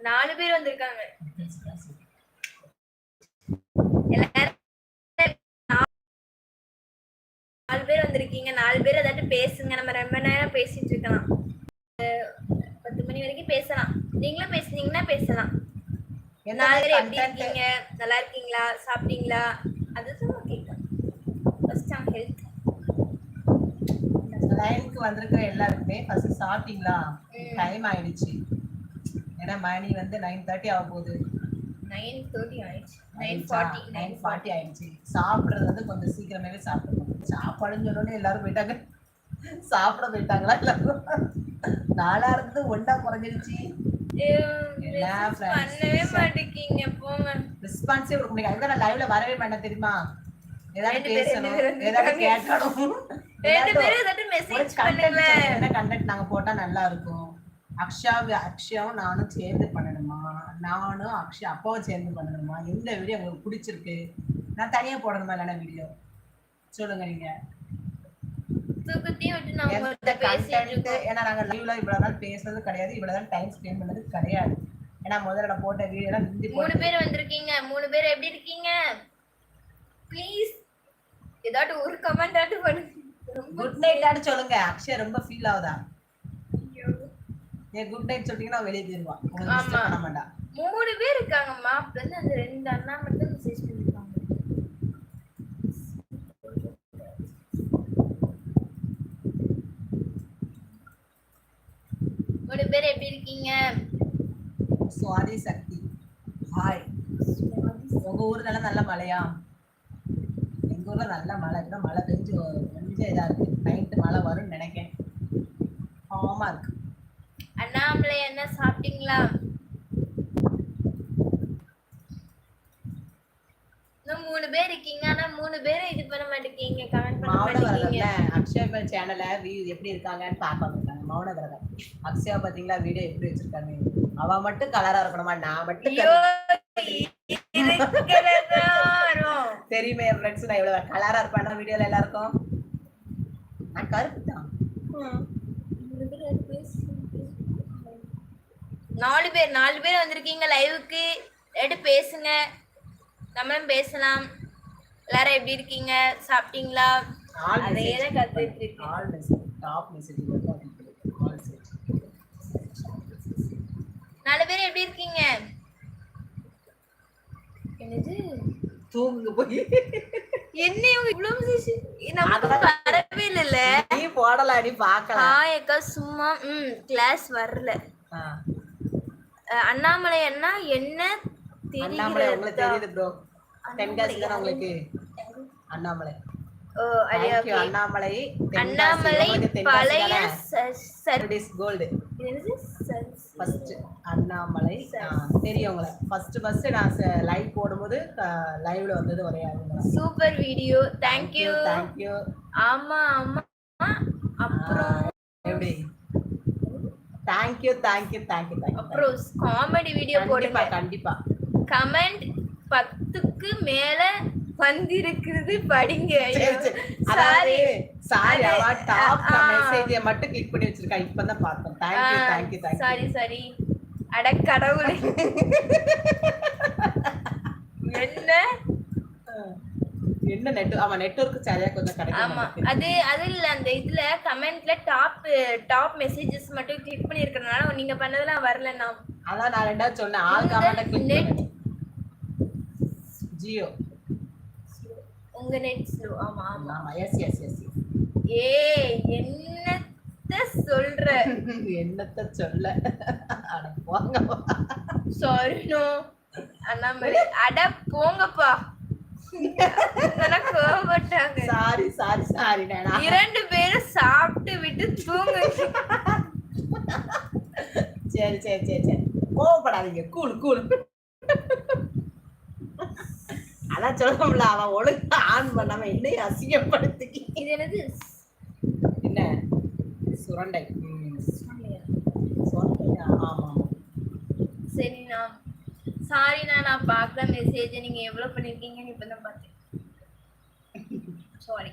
4 பேர் வந்திருக்காங்க. எல்லாரும் 4 பேர் வந்திருக்கீங்க. 4 பேர் ஏதாச்சும் பேசுங்க. நம்ம ரொம்ப நேரம் பேசிட்டு இருக்கலாம். 10 மணி வரைக்கும் பேசலாம். நீங்களும் பேசுனீங்கன்னா பேசலாம். 4 பேர் எப்படி இருக்கீங்க? நல்லா இருக்கீங்களா? சாப்பிட்டீங்களா? அதுதான் கேட்கலாம். First on health. லைனுக்கு வந்திருக்கிற எல்லாருக்குமே ஃபர்ஸ்ட் சாப்பிட்டீங்களா? டைம் ஆயிடுச்சு. ஏன்னா மணி வந்து 9:30 ஆக போகுது. 9:30 ஆயிடுச்சு. 9:40 ஆயிடுச்சு. சாப்பிட்றது வந்து கொஞ்சம் சீக்கிரமாவே சாப்பிடணும். சாப்பாடுன்னு சொன்னோடனே எல்லாரும் போயிட்டாங்க. சாப்பிட போயிட்டாங்களா எல்லாரும்? 4 இருந்து 1 குறைஞ்சிருச்சு. பண்ணவே மாட்டேங்கீங்க போங்க. ரெஸ்பான்ஸே கொடுக்க முடியாது. அதுதான் நான் லைவ்ல வரவே மாட்டேன் தெரியுமா? ஏதாவது பேசணும், ஏதாவது கேட்கணும். 2 பேரும் ஏதாவது மெசேஜ் பண்ணுங்க. என்ன கண்டென்ட் நாங்க போட்டா நல்லா இருக்கும். அக்ஷயாவும் நானும் சேர்ந்து பண்ணணுமா? நானும் அக்ஷயா அப்பாவும் சேர்ந்து பண்ணணுமா? எந்த வீடியோ உங்களுக்கு பிடிச்சிருக்கு? நான் தனியா போடணுமா இல்லைன்னா வீடியோ சொல்லுங்க நீங்க. ஏன்னா நாங்க லைவ்ல இவ்வளவு நாள் பேசுறது கிடையாது, இவ்வளவுதான் டைம் ஸ்பெண்ட் பண்ணது கிடையாது. ஏன்னா முதல்ல போட்ட வீடியோ எல்லாம் 3 பேர் வந்திருக்கீங்க. 3 பேர் எப்படி இருக்கீங்க? ப்ளீஸ் ஏதாவது ஒரு கமெண்ட் ஆட்டு பண்ணுங்க. குட் நைட் ஆட்டு சொல்லுங்க. அக்ஷயா ரொம்ப ஃபீல் ஆகுதா? ஏ குட் நைட் சொல்லிட்டீங்கன்னா வெளியே போயிருவா. உங்களுக்கு டிஸ்டர்ப் பண்ண மாட்டா. 3 பேர் இருக்காங்கம்மா. அப்பதான் அந்த 2 அண்ணா மட்டும் மெசேஜ் பண்ணிருக்காங்க. 3 பேர் எப்படி இருக்கீங்க? சுவாதி சக்தி ஹாய். உங்க ஊர்ல நல்ல மழையா? எங்க ஊர்ல நல்ல மழை. இப்பதான் மழை பெஞ்சு கொஞ்சம் இதா இருக்கு. நைட்டு மழை வரும்னு நினைக்கிறேன். ஆமா இருக்கு. அண்ணாமலை என்ன சாப்பிட்டீங்களா? இன்னும் 3 பேர் இருக்கீங்க. ஆனா 3 பேரும் இது பண்ண மாட்டேங்கீங்க, கமெண்ட் பண்ண மாட்டேங்கீங்க. அக்ஷயா சேனல்ல எப்படி இருக்காங்கன்னு பார்க்க வந்திருக்காங்க. மௌன விரதம். அக்ஷயா பாத்தீங்களா வீடியோ எப்படி வச்சிருக்காங்க? அவ மட்டும் கலரா இருக்கணுமா? நான் மட்டும் தெரியுமே ஃப்ரெண்ட்ஸ், நான் இவ்வளவு கலரா இருப்பேன் வீடியோல எல்லாருக்கும். நான் கருப்பு தான். 4 பேர் வந்திருக்கீங்க லைவுக்கு. எடுத்து பேசுங்க, நம்மளும் பேசலாம். எல்லாரும் எப்படி இருக்கீங்க? சாப்பிட்டீங்களா? அதே தான் கத்துட்டு இருக்கேன். ஆல் மெசேஜ் டாப் மெசேஜ் வந்து ஆல் மெசேஜ். 4 பேர் எப்படி இருக்கீங்க? என்னது தூங்கு போய் என்ன இவ்வளவு மெசேஜ் நமக்கு வரவே இல்ல. நீ போடல, நீ பார்க்கலாம். ஹாய் அக்கா. சும்மா கிளாஸ் வரல. அண்ணாமலை அண்ணா என்ன தெரியுது? அண்ணாமலை உங்களுக்கு தெரியுது ப்ரோ. தென்காசி தான உங்களுக்கு அண்ணாமலை. ஓ ஐயா அண்ணாமலை. அண்ணாமலை பழைய சர்வீஸ் கோல்ட். என்னது ஃபர்ஸ்ட் அண்ணாமலை தெரியும் உங்களுக்கு. ஃபர்ஸ்ட் நான் லைவ் போடும்போது லைவ்ல வந்தது ஒரே ஆளு. Super video. Thank you. ஆமா ஆமா. அப்புறம் எப்படி थैंक you. அப்புறம் காமெடி வீடியோ போடுங்க கண்டிப்பா. கமெண்ட் 10க்கு மேல வந்திருக்குது படிங்க. சாரி அவ டாப் மெசேஜை மட்டும் கிளிக் பண்ணி வச்சிருக்கா. இப்பதான் பார்த்தோம். Thank you. சரி அட கடவுளே. என்ன நெட்வொர்க் சரியா கொஞ்சம் கிடைக்கும். ஆமா அது இல்ல, அந்த இதுல கமெண்ட்ல டாப் மெசேजेस மட்டும் கிளிக் பண்ணிருக்கறனால நீங்க பண்ணதெல்லாம் வரலனா. அதான் நான் ரெண்டாவது சொன்னேன். ஆல் கமெண்ட கிளிக் பண்ணு. ஜியோ உங்க நெட் ஸ்லோ. ஆமா எஸ். என்னத்த சொல்ல அட போங்க. Sorry no Annamalai. அட போங்கப்பா. கோவப்பட்டாங்க. சாரி. 2 பேரும் சாப்பிட்டு விட்டு தூங்குங்க. சரி. கோவப்படாதீங்க. கூல். அதான் சொல்லணும்ல, அவன் ஒழுங்கா ஆன் பண்ணாம என்னையும் அசிங்கப்படுத்தி. இது என்னது? என்ன சுரண்டை? ஆமா. சரி நான் பார்க்கல மெசேஜ். நீங்க எவ்வளவு பண்ணிருக்கீங்கன்னு இப்பதான் பார்த்தேன். சாரி.